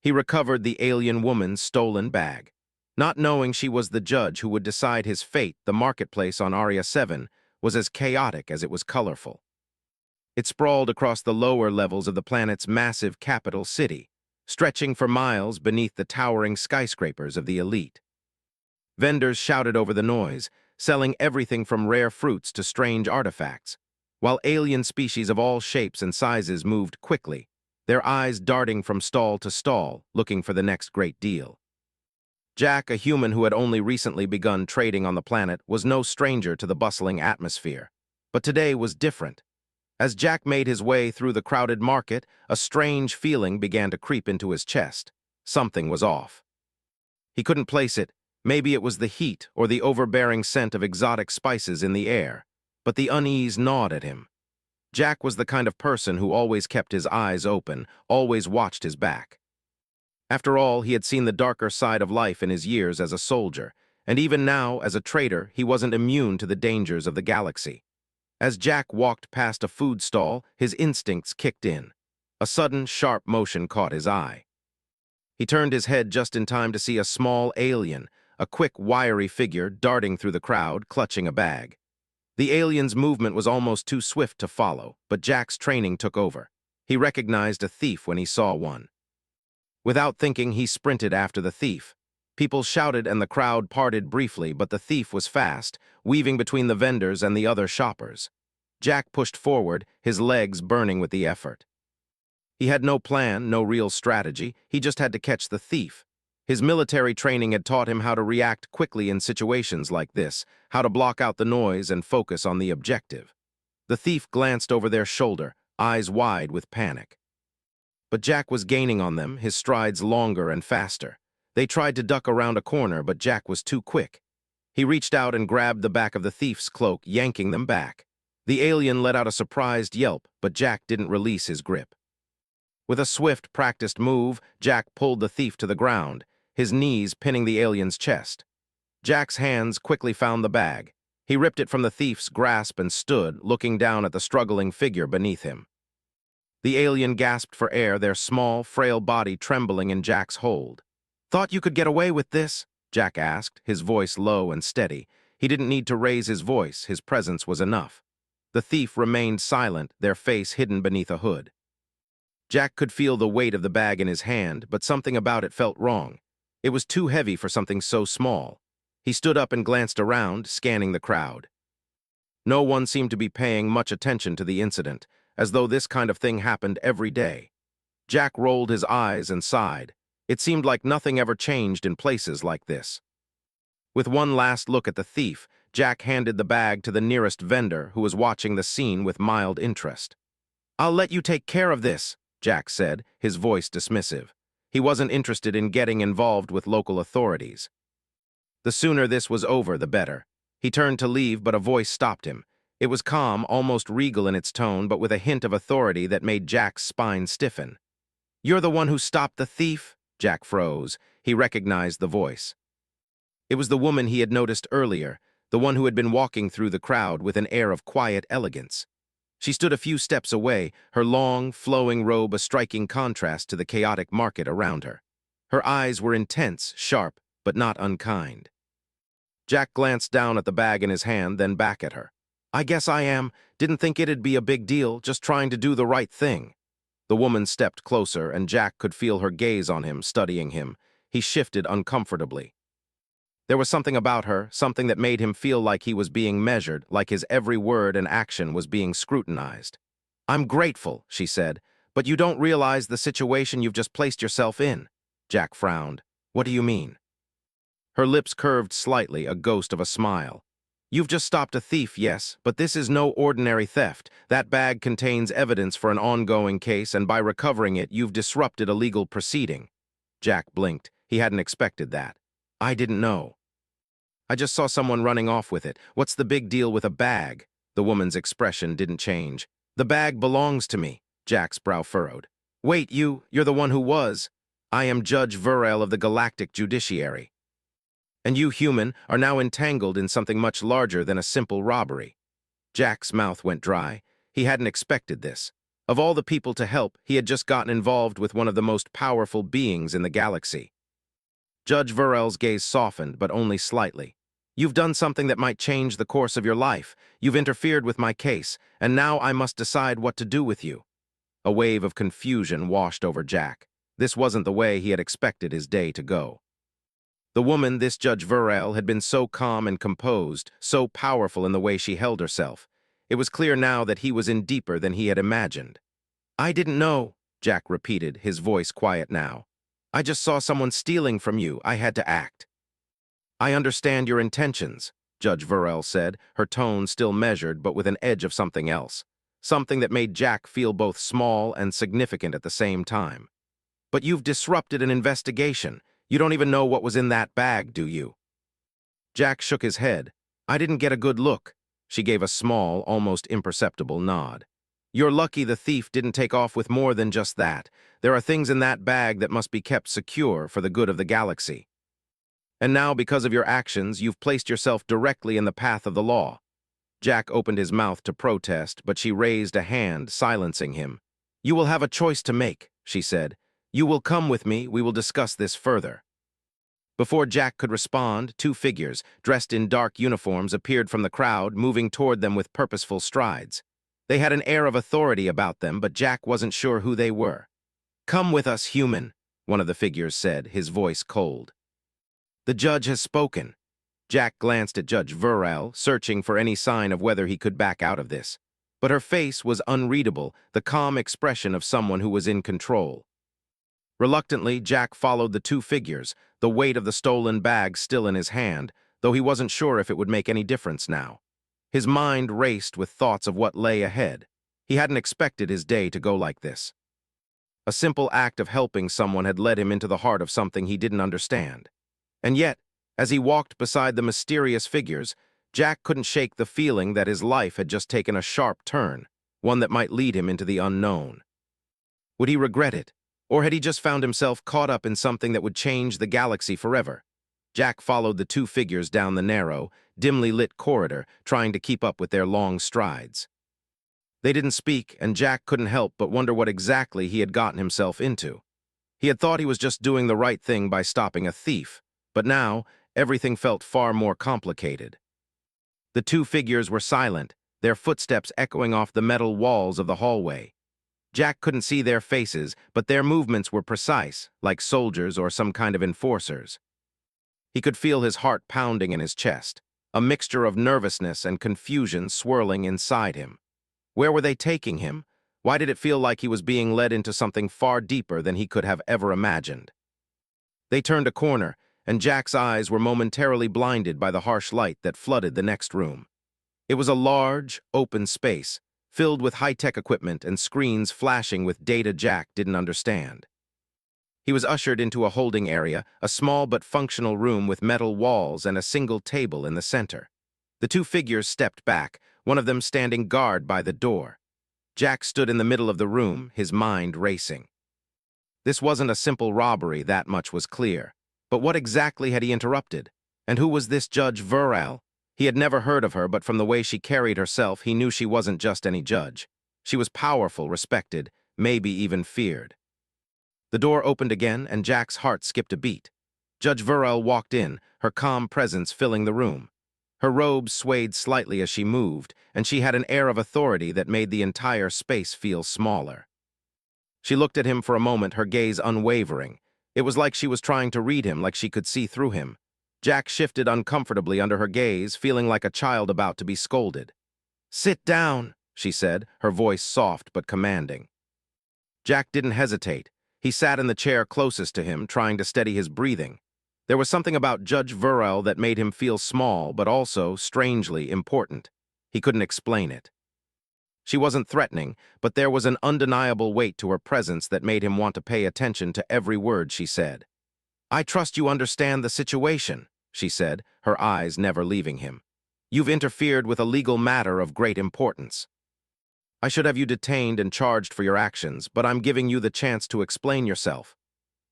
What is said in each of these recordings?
He recovered the alien woman's stolen bag. Not knowing she was the judge who would decide his fate, the marketplace on Aria 7 was as chaotic as it was colorful. It sprawled across the lower levels of the planet's massive capital city, stretching for miles beneath the towering skyscrapers of the elite. Vendors shouted over the noise, selling everything from rare fruits to strange artifacts, while alien species of all shapes and sizes moved quickly, their eyes darting from stall to stall, looking for the next great deal. Jack, a human who had only recently begun trading on the planet, was no stranger to the bustling atmosphere. But today was different. As Jack made his way through the crowded market, a strange feeling began to creep into his chest. Something was off. He couldn't place it. Maybe it was the heat or the overbearing scent of exotic spices in the air, but the unease gnawed at him. Jack was the kind of person who always kept his eyes open, always watched his back. After all, he had seen the darker side of life in his years as a soldier, and even now, as a trader, he wasn't immune to the dangers of the galaxy. As Jack walked past a food stall, his instincts kicked in. A sudden, sharp motion caught his eye. He turned his head just in time to see a small alien, a quick, wiry figure darting through the crowd, clutching a bag. The alien's movement was almost too swift to follow, but Jack's training took over. He recognized a thief when he saw one. Without thinking, he sprinted after the thief. People shouted and the crowd parted briefly, but the thief was fast, weaving between the vendors and the other shoppers. Jack pushed forward, his legs burning with the effort. He had no plan, no real strategy. He just had to catch the thief. His military training had taught him how to react quickly in situations like this, how to block out the noise and focus on the objective. The thief glanced over their shoulder, eyes wide with panic. But Jack was gaining on them, his strides longer and faster. They tried to duck around a corner, but Jack was too quick. He reached out and grabbed the back of the thief's cloak, yanking them back. The alien let out a surprised yelp, but Jack didn't release his grip. With a swift, practiced move, Jack pulled the thief to the ground, his knees pinning the alien's chest. Jack's hands quickly found the bag. He ripped it from the thief's grasp and stood, looking down at the struggling figure beneath him. The alien gasped for air, their small, frail body trembling in Jack's hold. "Thought you could get away with this?" Jack asked, his voice low and steady. He didn't need to raise his voice, his presence was enough. The thief remained silent, their face hidden beneath a hood. Jack could feel the weight of the bag in his hand, but something about it felt wrong. It was too heavy for something so small. He stood up and glanced around, scanning the crowd. No one seemed to be paying much attention to the incident, as though this kind of thing happened every day. Jack rolled his eyes and sighed. It seemed like nothing ever changed in places like this. With one last look at the thief, Jack handed the bag to the nearest vendor, who was watching the scene with mild interest. "I'll let you take care of this," Jack said, his voice dismissive. He wasn't interested in getting involved with local authorities. The sooner this was over, the better. He turned to leave, but a voice stopped him. It was calm, almost regal in its tone, but with a hint of authority that made Jack's spine stiffen. "You're the one who stopped the thief?" Jack froze. He recognized the voice. It was the woman he had noticed earlier, the one who had been walking through the crowd with an air of quiet elegance. She stood a few steps away, her long, flowing robe a striking contrast to the chaotic market around her. Her eyes were intense, sharp, but not unkind. Jack glanced down at the bag in his hand, then back at her. "I guess I am. Didn't think it'd be a big deal, just trying to do the right thing." The woman stepped closer, and Jack could feel her gaze on him, studying him. He shifted uncomfortably. There was something about her, something that made him feel like he was being measured, like his every word and action was being scrutinized. "I'm grateful," she said, "but you don't realize the situation you've just placed yourself in." Jack frowned. "What do you mean?" Her lips curved slightly, a ghost of a smile. "You've just stopped a thief, yes, but this is no ordinary theft. That bag contains evidence for an ongoing case, and by recovering it, you've disrupted a legal proceeding." Jack blinked. He hadn't expected that. "I didn't know. I just saw someone running off with it. What's the big deal with a bag?" The woman's expression didn't change. "The bag belongs to me." Jack's brow furrowed. "Wait, you're the one who was." "I am Judge Verel of the Galactic Judiciary. And you, human, are now entangled in something much larger than a simple robbery." Jack's mouth went dry. He hadn't expected this. Of all the people to help, he had just gotten involved with one of the most powerful beings in the galaxy. Judge Verrell's gaze softened, but only slightly. You've done something that might change the course of your life. You've interfered with my case, and now I must decide what to do with you. A wave of confusion washed over Jack. This wasn't the way he had expected his day to go. The woman, this Judge Verrell, had been so calm and composed, so powerful in the way she held herself. It was clear now that he was in deeper than he had imagined. I didn't know, Jack repeated, his voice quiet now. I just saw someone stealing from you. I had to act. I understand your intentions, Judge Verrell said, her tone still measured but with an edge of something else. Something that made Jack feel both small and significant at the same time. But you've disrupted an investigation. You don't even know what was in that bag, do you? Jack shook his head. I didn't get a good look. She gave a small, almost imperceptible nod. You're lucky the thief didn't take off with more than just that. There are things in that bag that must be kept secure for the good of the galaxy. And now, because of your actions, you've placed yourself directly in the path of the law. Jack opened his mouth to protest, but she raised a hand, silencing him. You will have a choice to make, she said. You will come with me, we will discuss this further. Before Jack could respond, two figures, dressed in dark uniforms, appeared from the crowd, moving toward them with purposeful strides. They had an air of authority about them, but Jack wasn't sure who they were. Come with us, human, one of the figures said, his voice cold. The judge has spoken. Jack glanced at Judge Verrell, searching for any sign of whether he could back out of this. But her face was unreadable, the calm expression of someone who was in control. Reluctantly, Jack followed the two figures, the weight of the stolen bag still in his hand, though he wasn't sure if it would make any difference now. His mind raced with thoughts of what lay ahead. He hadn't expected his day to go like this. A simple act of helping someone had led him into the heart of something he didn't understand. And yet, as he walked beside the mysterious figures, Jack couldn't shake the feeling that his life had just taken a sharp turn, one that might lead him into the unknown. Would he regret it? Or had he just found himself caught up in something that would change the galaxy forever? Jack followed the two figures down the narrow, dimly lit corridor, trying to keep up with their long strides. They didn't speak, and Jack couldn't help but wonder what exactly he had gotten himself into. He had thought he was just doing the right thing by stopping a thief, but now everything felt far more complicated. The two figures were silent, their footsteps echoing off the metal walls of the hallway. Jack couldn't see their faces, but their movements were precise, like soldiers or some kind of enforcers. He could feel his heart pounding in his chest, a mixture of nervousness and confusion swirling inside him. Where were they taking him? Why did it feel like he was being led into something far deeper than he could have ever imagined? They turned a corner, and Jack's eyes were momentarily blinded by the harsh light that flooded the next room. It was a large, open space, filled with high-tech equipment and screens flashing with data Jack didn't understand. He was ushered into a holding area, a small but functional room with metal walls and a single table in the center. The two figures stepped back, one of them standing guard by the door. Jack stood in the middle of the room, his mind racing. This wasn't a simple robbery, that much was clear. But what exactly had he interrupted? And who was this Judge Verrell? He had never heard of her, but from the way she carried herself, he knew she wasn't just any judge. She was powerful, respected, maybe even feared. The door opened again, and Jack's heart skipped a beat. Judge Verrell walked in, her calm presence filling the room. Her robes swayed slightly as she moved, and she had an air of authority that made the entire space feel smaller. She looked at him for a moment, her gaze unwavering. It was like she was trying to read him, like she could see through him. Jack shifted uncomfortably under her gaze, feeling like a child about to be scolded. "Sit down," she said, her voice soft but commanding. Jack didn't hesitate. He sat in the chair closest to him, trying to steady his breathing. There was something about Judge Verrell that made him feel small, but also, strangely, important. He couldn't explain it. She wasn't threatening, but there was an undeniable weight to her presence that made him want to pay attention to every word she said. "I trust you understand the situation," she said, her eyes never leaving him. "You've interfered with a legal matter of great importance. I should have you detained and charged for your actions, but I'm giving you the chance to explain yourself."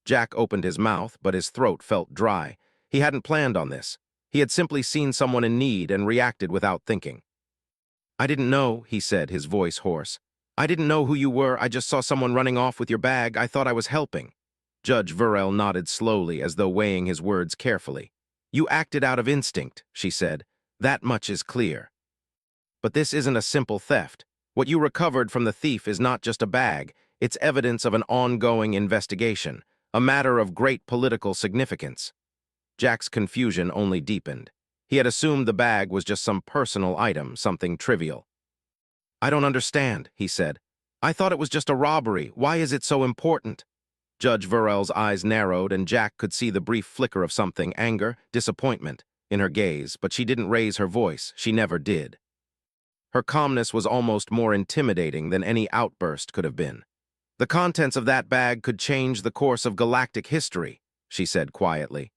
Jack opened his mouth, but his throat felt dry. He hadn't planned on this. He had simply seen someone in need and reacted without thinking. "I didn't know," he said, his voice hoarse. I didn't know who you were. I just saw someone running off with your bag. I thought I was helping. Judge Verrell nodded slowly as though weighing his words carefully. You acted out of instinct, she said. That much is clear. But this isn't a simple theft. What you recovered from the thief is not just a bag. It's evidence of an ongoing investigation, a matter of great political significance. Jack's confusion only deepened. He had assumed the bag was just some personal item, something trivial. I don't understand, he said. I thought it was just a robbery. Why is it so important? Judge Verrell's eyes narrowed, and Jack could see the brief flicker of something, anger, disappointment, in her gaze, but she didn't raise her voice. She never did. Her calmness was almost more intimidating than any outburst could have been. The contents of that bag could change the course of galactic history, she said quietly.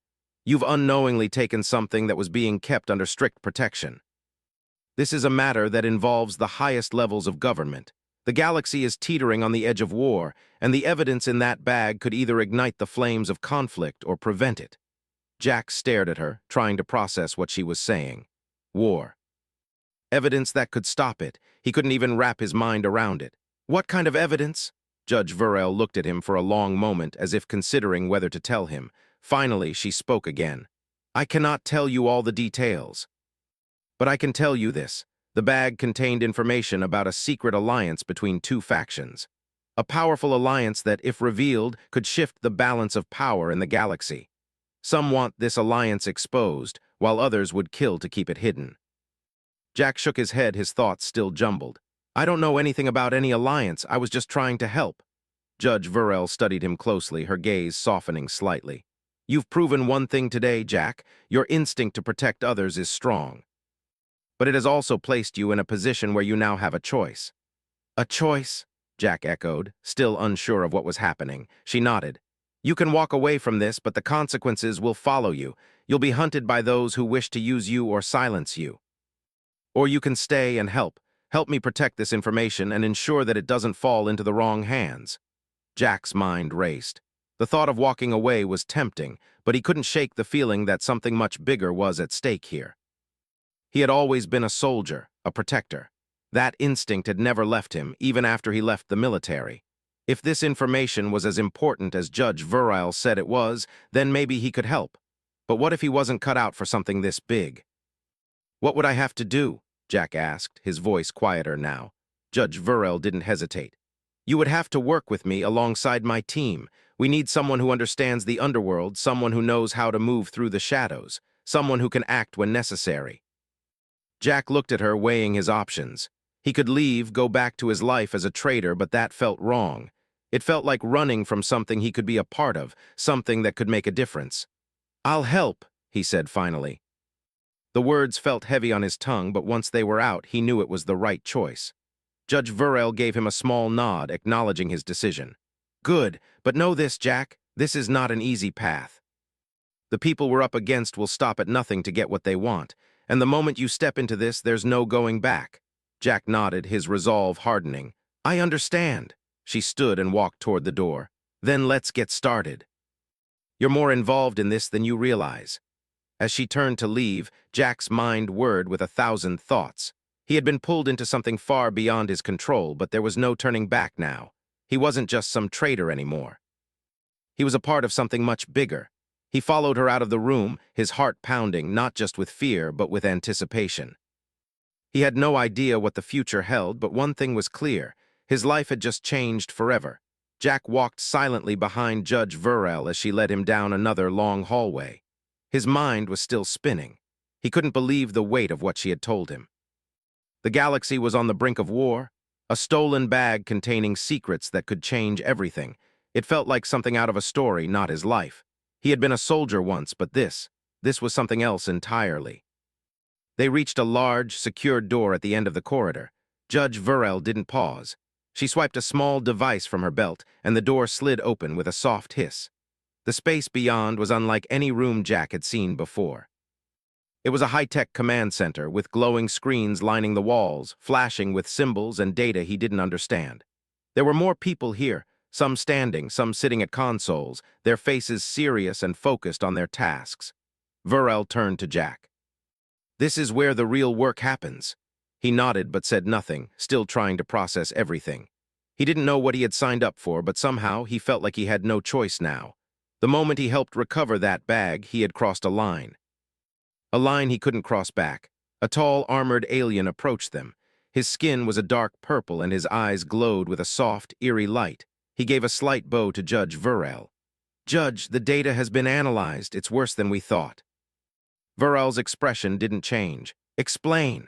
You've unknowingly taken something that was being kept under strict protection. This is a matter that involves the highest levels of government. The galaxy is teetering on the edge of war, and the evidence in that bag could either ignite the flames of conflict or prevent it. Jack stared at her, trying to process what she was saying. War. Evidence that could stop it. He couldn't even wrap his mind around it. What kind of evidence? Judge Verrell looked at him for a long moment, as if considering whether to tell him. Finally, she spoke again. I cannot tell you all the details. But I can tell you this. The bag contained information about a secret alliance between two factions. A powerful alliance that, if revealed, could shift the balance of power in the galaxy. Some want this alliance exposed, while others would kill to keep it hidden. Jack shook his head, his thoughts still jumbled. I don't know anything about any alliance. I was just trying to help. Judge Verrell studied him closely, her gaze softening slightly. You've proven one thing today, Jack. Your instinct to protect others is strong. But it has also placed you in a position where you now have a choice. A choice? Jack echoed, still unsure of what was happening. She nodded. You can walk away from this, but the consequences will follow you. You'll be hunted by those who wish to use you or silence you. Or you can stay and help. Help me protect this information and ensure that it doesn't fall into the wrong hands. Jack's mind raced. The thought of walking away was tempting, but he couldn't shake the feeling that something much bigger was at stake here. He had always been a soldier, a protector. That instinct had never left him, even after he left the military. If this information was as important as Judge Verrell said it was, then maybe he could help. But what if he wasn't cut out for something this big? What would I have to do? Jack asked, his voice quieter now. Judge Verrell didn't hesitate. You would have to work with me alongside my team. We need someone who understands the underworld, someone who knows how to move through the shadows, someone who can act when necessary. Jack looked at her, weighing his options. He could leave, go back to his life as a traitor, but that felt wrong. It felt like running from something he could be a part of, something that could make a difference. I'll help, he said finally. The words felt heavy on his tongue, but once they were out, he knew it was the right choice. Judge Verrell gave him a small nod, acknowledging his decision. Good, but know this, Jack, this is not an easy path. The people we're up against will stop at nothing to get what they want, and the moment you step into this, there's no going back. Jack nodded, his resolve hardening. I understand. She stood and walked toward the door. Then let's get started. You're more involved in this than you realize. As she turned to leave, Jack's mind whirred with 1,000 thoughts. He had been pulled into something far beyond his control, but there was no turning back now. He wasn't just some traitor anymore. He was a part of something much bigger. He followed her out of the room, his heart pounding, not just with fear, but with anticipation. He had no idea what the future held, but one thing was clear. His life had just changed forever. Jack walked silently behind Judge Verrell as she led him down another long hallway. His mind was still spinning. He couldn't believe the weight of what she had told him. The galaxy was on the brink of war, a stolen bag containing secrets that could change everything. It felt like something out of a story, not his life. He had been a soldier once, but this was something else entirely. They reached a large, secured door at the end of the corridor. Judge Verrell didn't pause. She swiped a small device from her belt, and the door slid open with a soft hiss. The space beyond was unlike any room Jack had seen before. It was a high-tech command center with glowing screens lining the walls, flashing with symbols and data he didn't understand. There were more people here, some standing, some sitting at consoles, their faces serious and focused on their tasks. Verrell turned to Jack. This is where the real work happens. He nodded but said nothing, still trying to process everything. He didn't know what he had signed up for, but somehow he felt like he had no choice now. The moment he helped recover that bag, he had crossed a line. A line he couldn't cross back. A tall, armored alien approached them. His skin was a dark purple and his eyes glowed with a soft, eerie light. He gave a slight bow to Judge Verel. "Judge, the data has been analyzed. It's worse than we thought." Verel's expression didn't change. "Explain."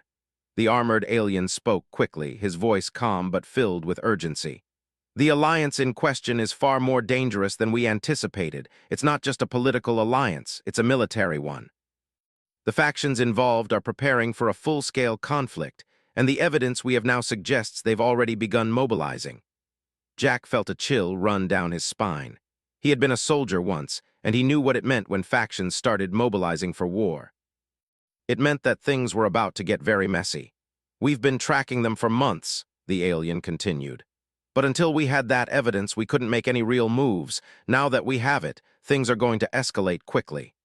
The armored alien spoke quickly, his voice calm but filled with urgency. "The alliance in question is far more dangerous than we anticipated. It's not just a political alliance, it's a military one. The factions involved are preparing for a full-scale conflict, and the evidence we have now suggests they've already begun mobilizing." Jack felt a chill run down his spine. He had been a soldier once, and he knew what it meant when factions started mobilizing for war. It meant that things were about to get very messy. "We've been tracking them for months," the alien continued. "But until we had that evidence, we couldn't make any real moves. Now that we have it, things are going to escalate quickly."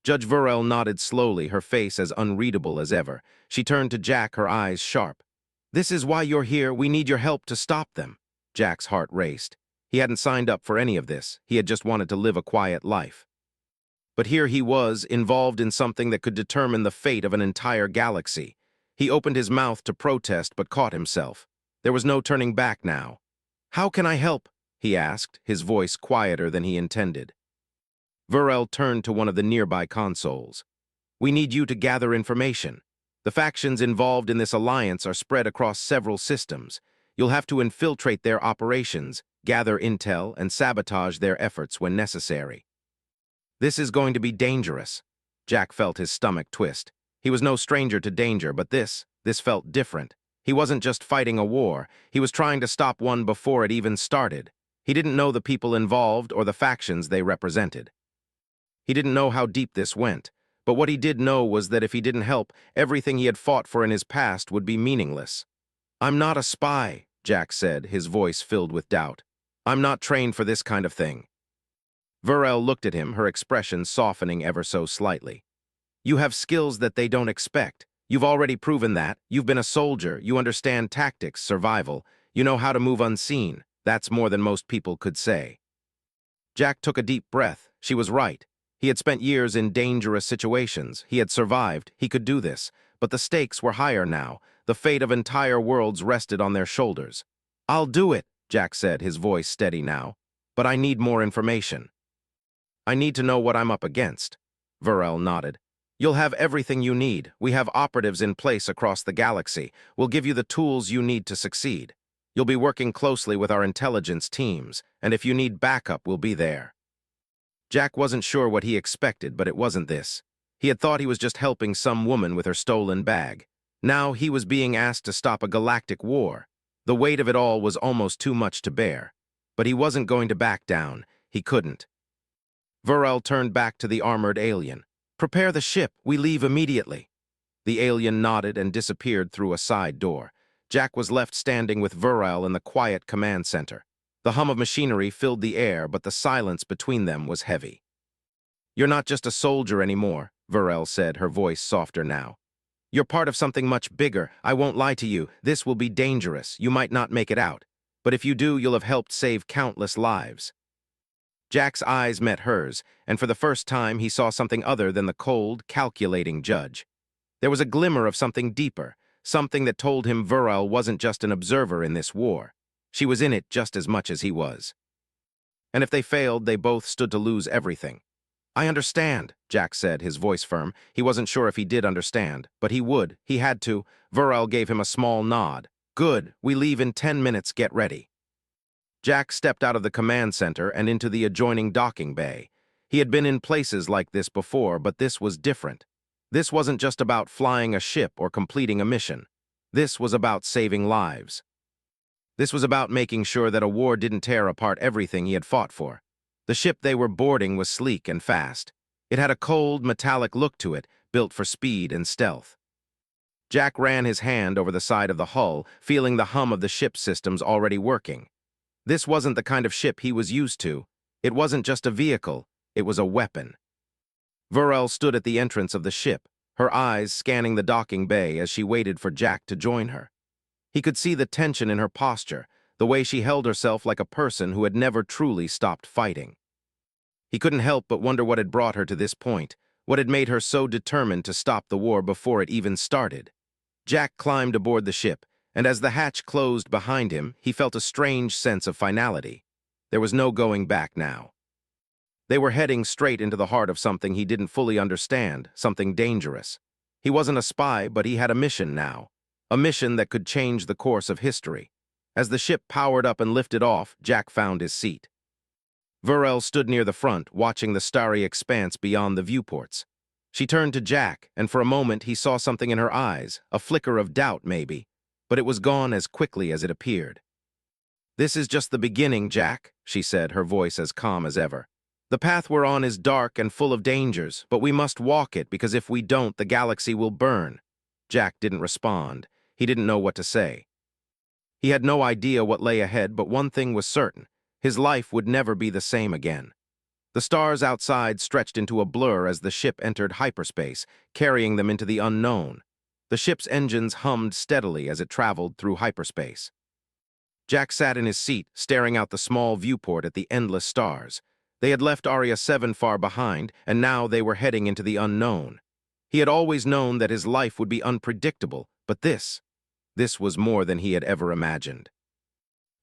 Judge Verel nodded slowly, her face as unreadable as ever. She turned to Jack, her eyes sharp. "This is why you're here. We need your help to stop them." Jack's heart raced. He hadn't signed up for any of this. He had just wanted to live a quiet life. But here he was, involved in something that could determine the fate of an entire galaxy. He opened his mouth to protest, but caught himself. There was no turning back now. "How can I help?" he asked, his voice quieter than he intended. Verel turned to one of the nearby consoles. "We need you to gather information. The factions involved in this alliance are spread across several systems. You'll have to infiltrate their operations, gather intel, and sabotage their efforts when necessary." "This is going to be dangerous." Jack felt his stomach twist. He was no stranger to danger, but this felt different. He wasn't just fighting a war. He was trying to stop one before it even started. He didn't know the people involved or the factions they represented. He didn't know how deep this went, but what he did know was that if he didn't help, everything he had fought for in his past would be meaningless. "I'm not a spy," Jack said, his voice filled with doubt. "I'm not trained for this kind of thing." Verel looked at him, her expression softening ever so slightly. "You have skills that they don't expect. You've already proven that. You've been a soldier. You understand tactics, survival. You know how to move unseen. That's more than most people could say." Jack took a deep breath. She was right. He had spent years in dangerous situations. He had survived. He could do this. But the stakes were higher now. The fate of entire worlds rested on their shoulders. "I'll do it," Jack said, his voice steady now. "But I need more information." "I need to know what I'm up against." Verel nodded. "You'll have everything you need. We have operatives in place across the galaxy. We'll give you the tools you need to succeed. You'll be working closely with our intelligence teams, and if you need backup, we'll be there." Jack wasn't sure what he expected, but it wasn't this. He had thought he was just helping some woman with her stolen bag. Now he was being asked to stop a galactic war. The weight of it all was almost too much to bear. But he wasn't going to back down. He couldn't. Verel turned back to the armored alien. "Prepare the ship. We leave immediately." The alien nodded and disappeared through a side door. Jack was left standing with Verel in the quiet command center. The hum of machinery filled the air, but the silence between them was heavy. "You're not just a soldier anymore," Verel said, her voice softer now. "You're part of something much bigger. I won't lie to you. This will be dangerous. You might not make it out. But if you do, you'll have helped save countless lives." Jack's eyes met hers, and for the first time he saw something other than the cold, calculating judge. There was a glimmer of something deeper, something that told him Verel wasn't just an observer in this war. She was in it just as much as he was. And if they failed, they both stood to lose everything. "I understand," Jack said, his voice firm. He wasn't sure if he did understand, but he would. He had to. Verel gave him a small nod. "Good. We leave in 10 minutes. Get ready." Jack stepped out of the command center and into the adjoining docking bay. He had been in places like this before, but this was different. This wasn't just about flying a ship or completing a mission. This was about saving lives. This was about making sure that a war didn't tear apart everything he had fought for. The ship they were boarding was sleek and fast. It had a cold, metallic look to it, built for speed and stealth. Jack ran his hand over the side of the hull, feeling the hum of the ship's systems already working. This wasn't the kind of ship he was used to. It wasn't just a vehicle, it was a weapon. Verel stood at the entrance of the ship, her eyes scanning the docking bay as she waited for Jack to join her. He could see the tension in her posture, the way she held herself like a person who had never truly stopped fighting. He couldn't help but wonder what had brought her to this point, what had made her so determined to stop the war before it even started. Jack climbed aboard the ship, and as the hatch closed behind him, he felt a strange sense of finality. There was no going back now. They were heading straight into the heart of something he didn't fully understand, something dangerous. He wasn't a spy, but he had a mission now. A mission that could change the course of history. As the ship powered up and lifted off, Jack found his seat. Varel stood near the front, watching the starry expanse beyond the viewports. She turned to Jack, and for a moment he saw something in her eyes, a flicker of doubt maybe, but it was gone as quickly as it appeared. "This is just the beginning, Jack," she said, her voice as calm as ever. "The path we're on is dark and full of dangers, but we must walk it because if we don't, the galaxy will burn." Jack didn't respond. He didn't know what to say. He had no idea what lay ahead, but one thing was certain. His life would never be the same again. The stars outside stretched into a blur as the ship entered hyperspace, carrying them into the unknown. The ship's engines hummed steadily as it traveled through hyperspace. Jack sat in his seat, staring out the small viewport at the endless stars. They had left Aria 7 far behind, and now they were heading into the unknown. He had always known that his life would be unpredictable, but this was more than he had ever imagined.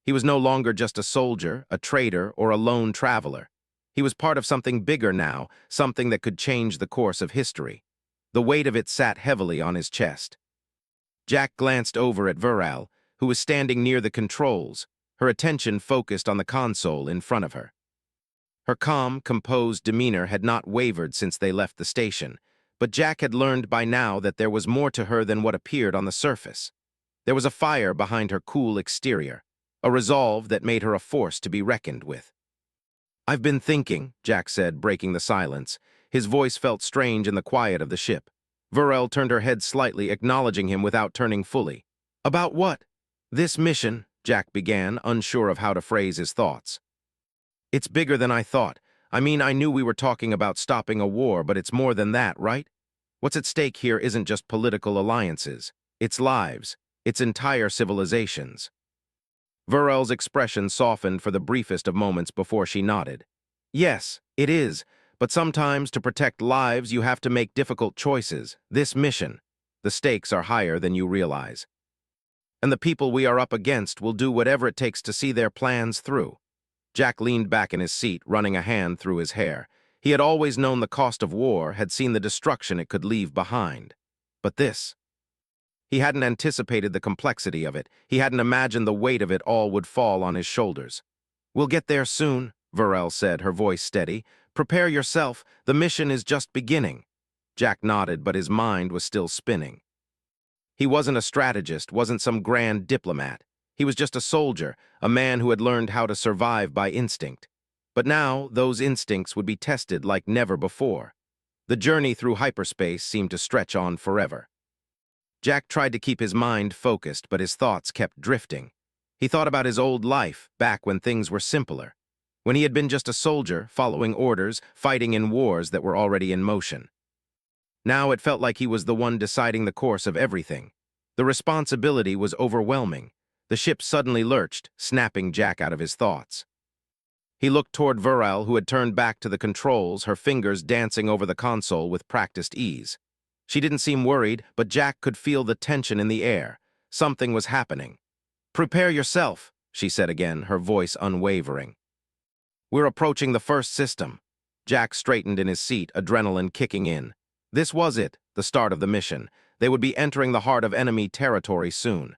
He was no longer just a soldier, a trader, or a lone traveler. He was part of something bigger now, something that could change the course of history. The weight of it sat heavily on his chest. Jack glanced over at Varel, who was standing near the controls, her attention focused on the console in front of her. Her calm, composed demeanor had not wavered since they left the station, but Jack had learned by now that there was more to her than what appeared on the surface. There was a fire behind her cool exterior, a resolve that made her a force to be reckoned with. "I've been thinking," Jack said, breaking the silence. His voice felt strange in the quiet of the ship. Varel turned her head slightly, acknowledging him without turning fully. "About what?" "This mission," Jack began, unsure of how to phrase his thoughts. "It's bigger than I thought. I mean, I knew we were talking about stopping a war, but it's more than that, right? What's at stake here isn't just political alliances. It's lives. It's entire civilizations." Varel's expression softened for the briefest of moments before she nodded. "Yes, it is, but sometimes to protect lives you have to make difficult choices. This mission, the stakes are higher than you realize. And the people we are up against will do whatever it takes to see their plans through." Jack leaned back in his seat, running a hand through his hair. He had always known the cost of war, had seen the destruction it could leave behind. But this... He hadn't anticipated the complexity of it. He hadn't imagined the weight of it all would fall on his shoulders. "We'll get there soon," Varel said, her voice steady. "Prepare yourself. The mission is just beginning." Jack nodded, but his mind was still spinning. He wasn't a strategist, wasn't some grand diplomat. He was just a soldier, a man who had learned how to survive by instinct. But now, those instincts would be tested like never before. The journey through hyperspace seemed to stretch on forever. Jack tried to keep his mind focused, but his thoughts kept drifting. He thought about his old life, back when things were simpler. When he had been just a soldier, following orders, fighting in wars that were already in motion. Now it felt like he was the one deciding the course of everything. The responsibility was overwhelming. The ship suddenly lurched, snapping Jack out of his thoughts. He looked toward Varel, who had turned back to the controls, her fingers dancing over the console with practiced ease. She didn't seem worried, but Jack could feel the tension in the air. Something was happening. "Prepare yourself," she said again, her voice unwavering. "We're approaching the first system." Jack straightened in his seat, adrenaline kicking in. This was it, the start of the mission. They would be entering the heart of enemy territory soon.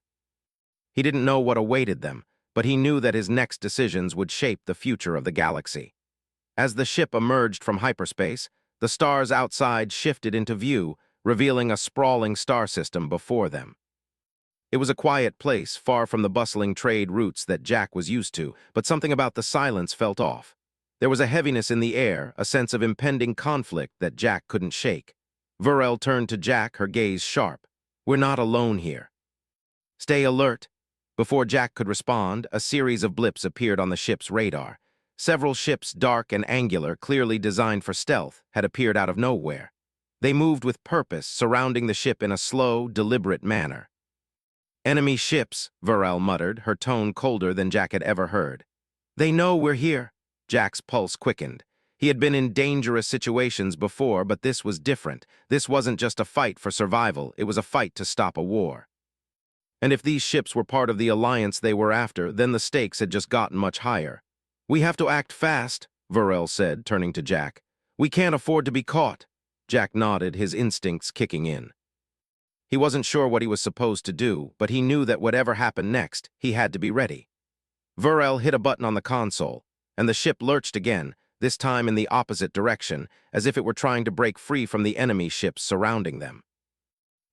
He didn't know what awaited them, but he knew that his next decisions would shape the future of the galaxy. As the ship emerged from hyperspace, the stars outside shifted into view, revealing a sprawling star system before them. It was a quiet place, far from the bustling trade routes that Jack was used to, but something about the silence felt off. There was a heaviness in the air, a sense of impending conflict that Jack couldn't shake. Varel turned to Jack, her gaze sharp. "We're not alone here. Stay alert." Before Jack could respond, a series of blips appeared on the ship's radar. Several ships, dark and angular, clearly designed for stealth, had appeared out of nowhere. They moved with purpose, surrounding the ship in a slow, deliberate manner. Enemy ships, Varel muttered, her tone colder than Jack had ever heard. They know we're here. Jack's pulse quickened. He had been in dangerous situations before, but this was different. This wasn't just a fight for survival, it was a fight to stop a war. And if these ships were part of the alliance they were after, then the stakes had just gotten much higher. We have to act fast, Varel said, turning to Jack. We can't afford to be caught. Jack nodded, his instincts kicking in. He wasn't sure what he was supposed to do, but he knew that whatever happened next, he had to be ready. Varel hit a button on the console, and the ship lurched again, this time in the opposite direction, as if it were trying to break free from the enemy ships surrounding them.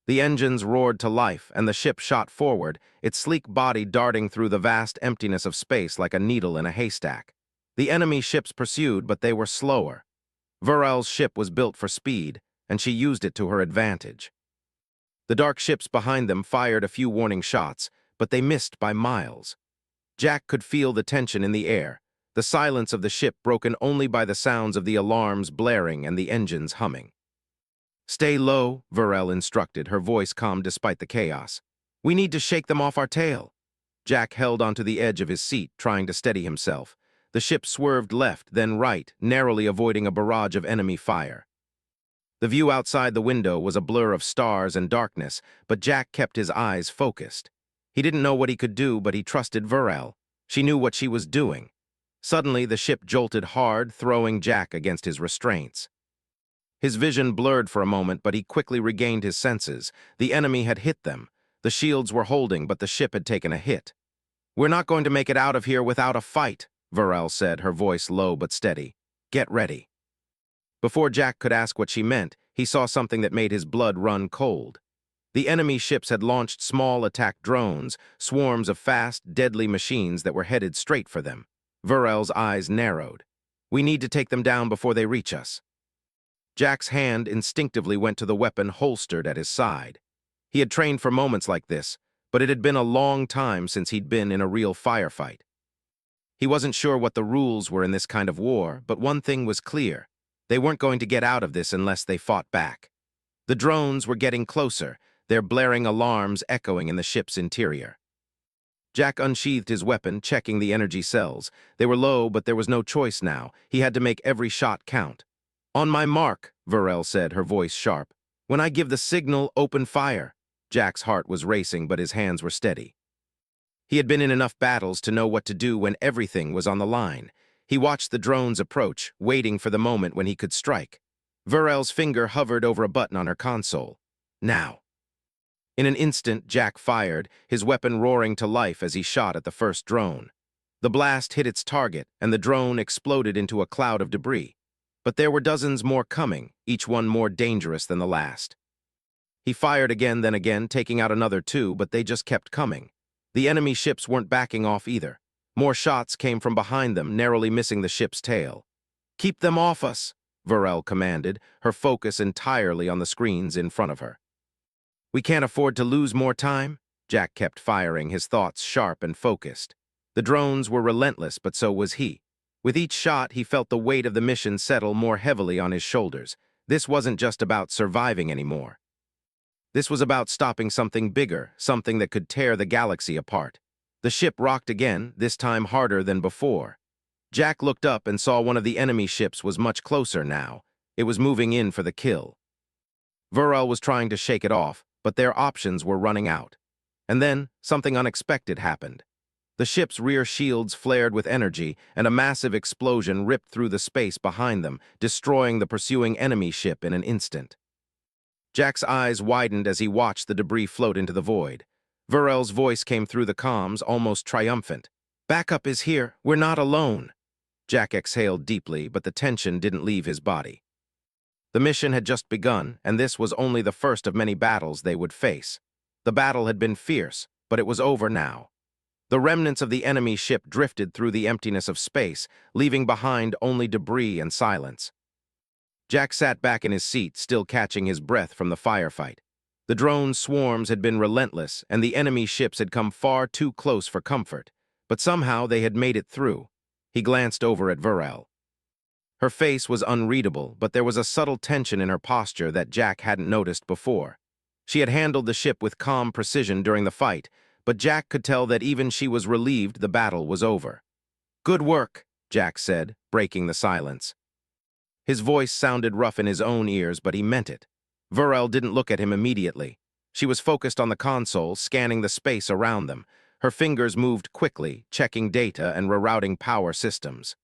The engines roared to life, and the ship shot forward, its sleek body darting through the vast emptiness of space like a needle in a haystack. The enemy ships pursued, but they were slower. Varel's ship was built for speed, and she used it to her advantage. The dark ships behind them fired a few warning shots, but they missed by miles. Jack could feel the tension in the air, the silence of the ship broken only by the sounds of the alarms blaring and the engines humming. Stay low, Varel instructed, her voice calm despite the chaos. We need to shake them off our tail. Jack held onto the edge of his seat, trying to steady himself. The ship swerved left, then right, narrowly avoiding a barrage of enemy fire. The view outside the window was a blur of stars and darkness, but Jack kept his eyes focused. He didn't know what he could do, but he trusted Varel. She knew what she was doing. Suddenly, the ship jolted hard, throwing Jack against his restraints. His vision blurred for a moment, but he quickly regained his senses. The enemy had hit them. The shields were holding, but the ship had taken a hit. We're not going to make it out of here without a fight, Varel said, her voice low but steady. Get ready. Before Jack could ask what she meant, he saw something that made his blood run cold. The enemy ships had launched small attack drones, swarms of fast, deadly machines that were headed straight for them. Varel's eyes narrowed. We need to take them down before they reach us. Jack's hand instinctively went to the weapon holstered at his side. He had trained for moments like this, but it had been a long time since he'd been in a real firefight. He wasn't sure what the rules were in this kind of war, but one thing was clear. They weren't going to get out of this unless they fought back. The drones were getting closer, their blaring alarms echoing in the ship's interior. Jack unsheathed his weapon, checking the energy cells. They were low, but there was no choice now. He had to make every shot count. On my mark, Varel said, her voice sharp. When I give the signal, open fire. Jack's heart was racing, but his hands were steady. He had been in enough battles to know what to do when everything was on the line. He watched the drones approach, waiting for the moment when he could strike. Varel's finger hovered over a button on her console. Now. In an instant, Jack fired, his weapon roaring to life as he shot at the first drone. The blast hit its target, and the drone exploded into a cloud of debris. But there were dozens more coming, each one more dangerous than the last. He fired again, then again, taking out another two, but they just kept coming. The enemy ships weren't backing off either. More shots came from behind them, narrowly missing the ship's tail. Keep them off us, Varel commanded, her focus entirely on the screens in front of her. We can't afford to lose more time. Jack kept firing, his thoughts sharp and focused. The drones were relentless, but so was he. With each shot, he felt the weight of the mission settle more heavily on his shoulders. This wasn't just about surviving anymore. This was about stopping something bigger, something that could tear the galaxy apart. The ship rocked again, this time harder than before. Jack looked up and saw one of the enemy ships was much closer now. It was moving in for the kill. Varel was trying to shake it off, but their options were running out. And then, something unexpected happened. The ship's rear shields flared with energy, and a massive explosion ripped through the space behind them, destroying the pursuing enemy ship in an instant. Jack's eyes widened as he watched the debris float into the void. Varel's voice came through the comms, almost triumphant. Backup is here. We're not alone. Jack exhaled deeply, but the tension didn't leave his body. The mission had just begun, and this was only the first of many battles they would face. The battle had been fierce, but it was over now. The remnants of the enemy ship drifted through the emptiness of space, leaving behind only debris and silence. Jack sat back in his seat, still catching his breath from the firefight. The drone swarms had been relentless, and the enemy ships had come far too close for comfort. But somehow they had made it through. He glanced over at Varel. Her face was unreadable, but there was a subtle tension in her posture that Jack hadn't noticed before. She had handled the ship with calm precision during the fight, but Jack could tell that even she was relieved the battle was over. "Good work," Jack said, breaking the silence. His voice sounded rough in his own ears, but he meant it. Varel didn't look at him immediately. She was focused on the console, scanning the space around them. Her fingers moved quickly, checking data and rerouting power systems.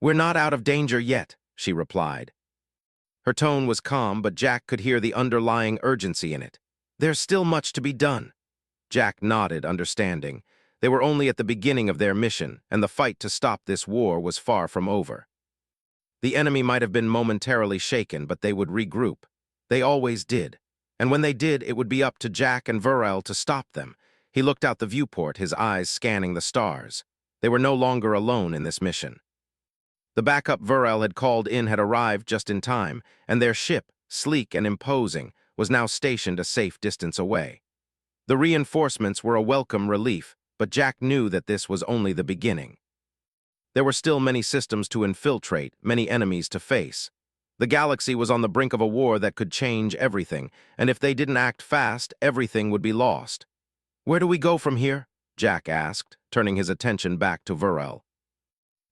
"We're not out of danger yet," she replied. Her tone was calm, but Jack could hear the underlying urgency in it. "There's still much to be done." Jack nodded, understanding. They were only at the beginning of their mission, and the fight to stop this war was far from over. The enemy might have been momentarily shaken, but they would regroup. They always did. And when they did, it would be up to Jack and Varel to stop them. He looked out the viewport, his eyes scanning the stars. They were no longer alone in this mission. The backup Varel had called in had arrived just in time, and their ship, sleek and imposing, was now stationed a safe distance away. The reinforcements were a welcome relief, but Jack knew that this was only the beginning. There were still many systems to infiltrate, many enemies to face. The galaxy was on the brink of a war that could change everything, and if they didn't act fast, everything would be lost. "Where do we go from here?" Jack asked, turning his attention back to Varel.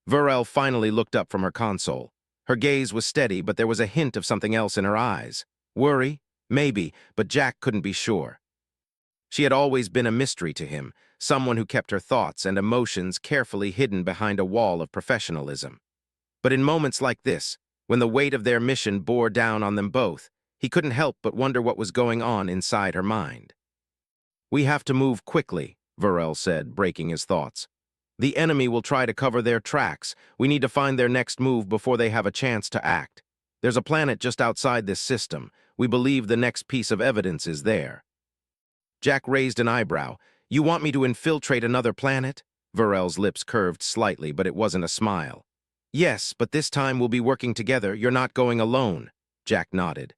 Varel finally looked up from her console. Her gaze was steady, but there was a hint of something else in her eyes. Worry? Maybe, but Jack couldn't be sure. She had always been a mystery to him, someone who kept her thoughts and emotions carefully hidden behind a wall of professionalism. But in moments like this, when the weight of their mission bore down on them both, he couldn't help but wonder what was going on inside her mind. "We have to move quickly," Varel said, breaking his thoughts. "The enemy will try to cover their tracks. We need to find their next move before they have a chance to act. There's a planet just outside this system. We believe the next piece of evidence is there." Jack raised an eyebrow. "You want me to infiltrate another planet?" Varel's lips curved slightly, but it wasn't a smile. "Yes, but this time we'll be working together. You're not going alone." Jack nodded.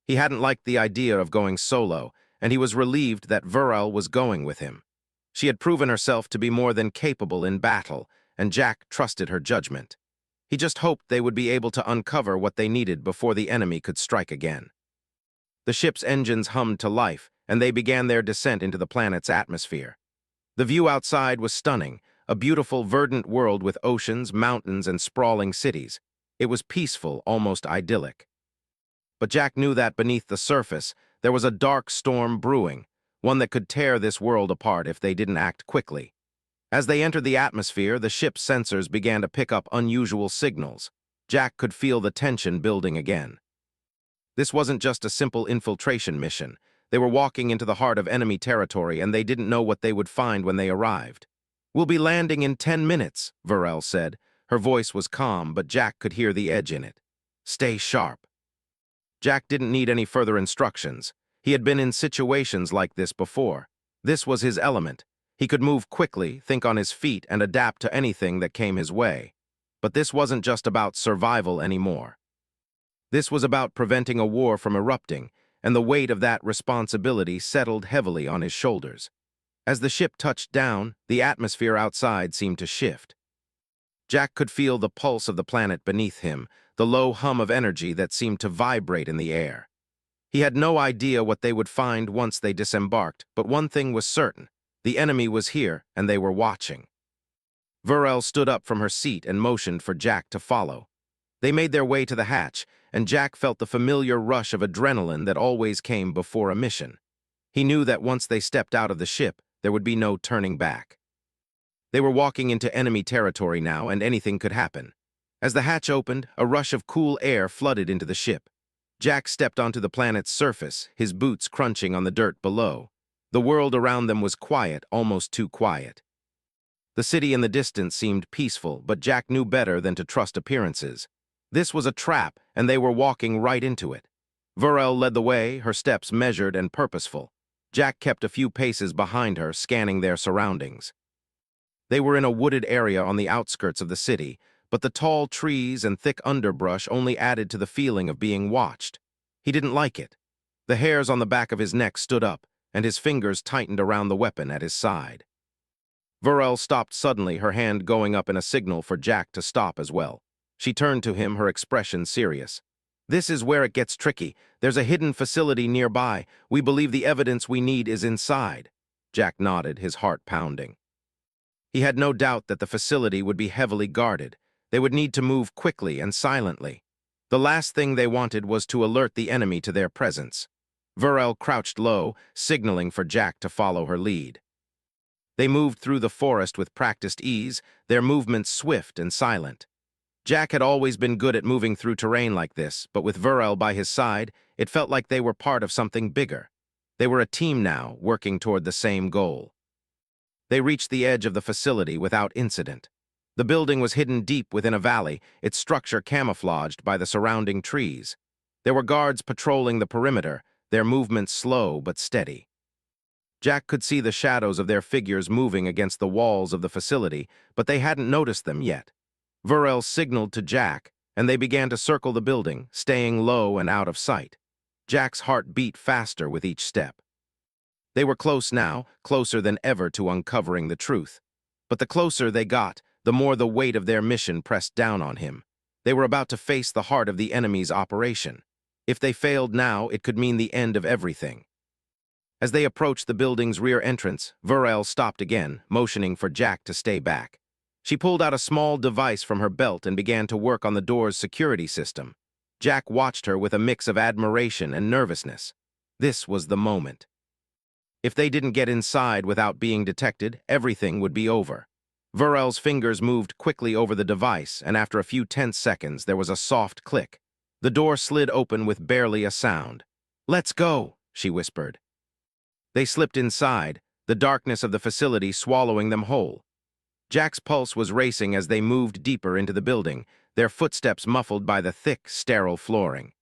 He hadn't liked the idea of going solo, and he was relieved that Varel was going with him. She had proven herself to be more than capable in battle, and Jack trusted her judgment. He just hoped they would be able to uncover what they needed before the enemy could strike again. The ship's engines hummed to life, and they began their descent into the planet's atmosphere. The view outside was stunning, a beautiful, verdant world with oceans, mountains, and sprawling cities. It was peaceful, almost idyllic. But Jack knew that beneath the surface, there was a dark storm brewing, one that could tear this world apart if they didn't act quickly. As they entered the atmosphere, the ship's sensors began to pick up unusual signals. Jack could feel the tension building again. This wasn't just a simple infiltration mission. They were walking into the heart of enemy territory, and they didn't know what they would find when they arrived. "We'll be landing in 10 minutes, Varel said. Her voice was calm, but Jack could hear the edge in it. "Stay sharp." Jack didn't need any further instructions. He had been in situations like this before. This was his element. He could move quickly, think on his feet, and adapt to anything that came his way. But this wasn't just about survival anymore. This was about preventing a war from erupting, and the weight of that responsibility settled heavily on his shoulders. As the ship touched down, the atmosphere outside seemed to shift. Jack could feel the pulse of the planet beneath him, the low hum of energy that seemed to vibrate in the air. He had no idea what they would find once they disembarked, but one thing was certain: the enemy was here, and they were watching. Varel stood up from her seat and motioned for Jack to follow. They made their way to the hatch, and Jack felt the familiar rush of adrenaline that always came before a mission. He knew that once they stepped out of the ship, there would be no turning back. They were walking into enemy territory now, and anything could happen. As the hatch opened, a rush of cool air flooded into the ship. Jack stepped onto the planet's surface, his boots crunching on the dirt below. The world around them was quiet, almost too quiet. The city in the distance seemed peaceful, but Jack knew better than to trust appearances. This was a trap, and they were walking right into it. Varel led the way, her steps measured and purposeful. Jack kept a few paces behind her, scanning their surroundings. They were in a wooded area on the outskirts of the city, but the tall trees and thick underbrush only added to the feeling of being watched. He didn't like it. The hairs on the back of his neck stood up, and his fingers tightened around the weapon at his side. Varel stopped suddenly, her hand going up in a signal for Jack to stop as well. She turned to him, her expression serious. "This is where it gets tricky. There's a hidden facility nearby. We believe the evidence we need is inside." Jack nodded, his heart pounding. He had no doubt that the facility would be heavily guarded. They would need to move quickly and silently. The last thing they wanted was to alert the enemy to their presence. Varel crouched low, signaling for Jack to follow her lead. They moved through the forest with practiced ease, their movements swift and silent. Jack had always been good at moving through terrain like this, but with Varel by his side, it felt like they were part of something bigger. They were a team now, working toward the same goal. They reached the edge of the facility without incident. The building was hidden deep within a valley, its structure camouflaged by the surrounding trees. There were guards patrolling the perimeter, their movements slow but steady. Jack could see the shadows of their figures moving against the walls of the facility, but they hadn't noticed them yet. Varel signaled to Jack, and they began to circle the building, staying low and out of sight. Jack's heart beat faster with each step. They were close now, closer than ever to uncovering the truth. But the closer they got, the more the weight of their mission pressed down on him. They were about to face the heart of the enemy's operation. If they failed now, it could mean the end of everything. As they approached the building's rear entrance, Varel stopped again, motioning for Jack to stay back. She pulled out a small device from her belt and began to work on the door's security system. Jack watched her with a mix of admiration and nervousness. This was the moment. If they didn't get inside without being detected, everything would be over. Varel's fingers moved quickly over the device, and after a few tense seconds, there was a soft click. The door slid open with barely a sound. "Let's go," she whispered. They slipped inside, the darkness of the facility swallowing them whole. Jack's pulse was racing as they moved deeper into the building, their footsteps muffled by the thick, sterile flooring.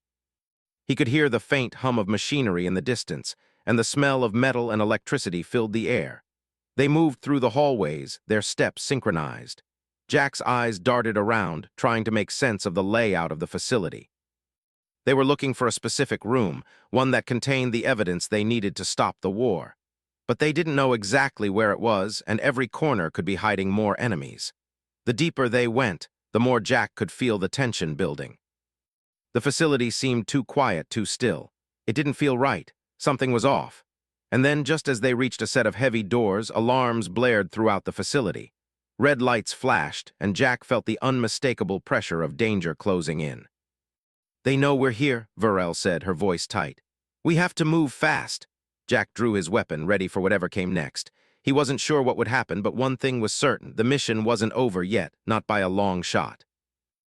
He could hear the faint hum of machinery in the distance, and the smell of metal and electricity filled the air. They moved through the hallways, their steps synchronized. Jack's eyes darted around, trying to make sense of the layout of the facility. They were looking for a specific room, one that contained the evidence they needed to stop the war. But they didn't know exactly where it was, and every corner could be hiding more enemies. The deeper they went, the more Jack could feel the tension building. The facility seemed too quiet, too still. It didn't feel right. Something was off. And then, just as they reached a set of heavy doors, alarms blared throughout the facility. Red lights flashed, and Jack felt the unmistakable pressure of danger closing in. "They know we're here," Varel said, her voice tight. "We have to move fast." Jack drew his weapon, ready for whatever came next. He wasn't sure what would happen, but one thing was certain: the mission wasn't over yet, not by a long shot.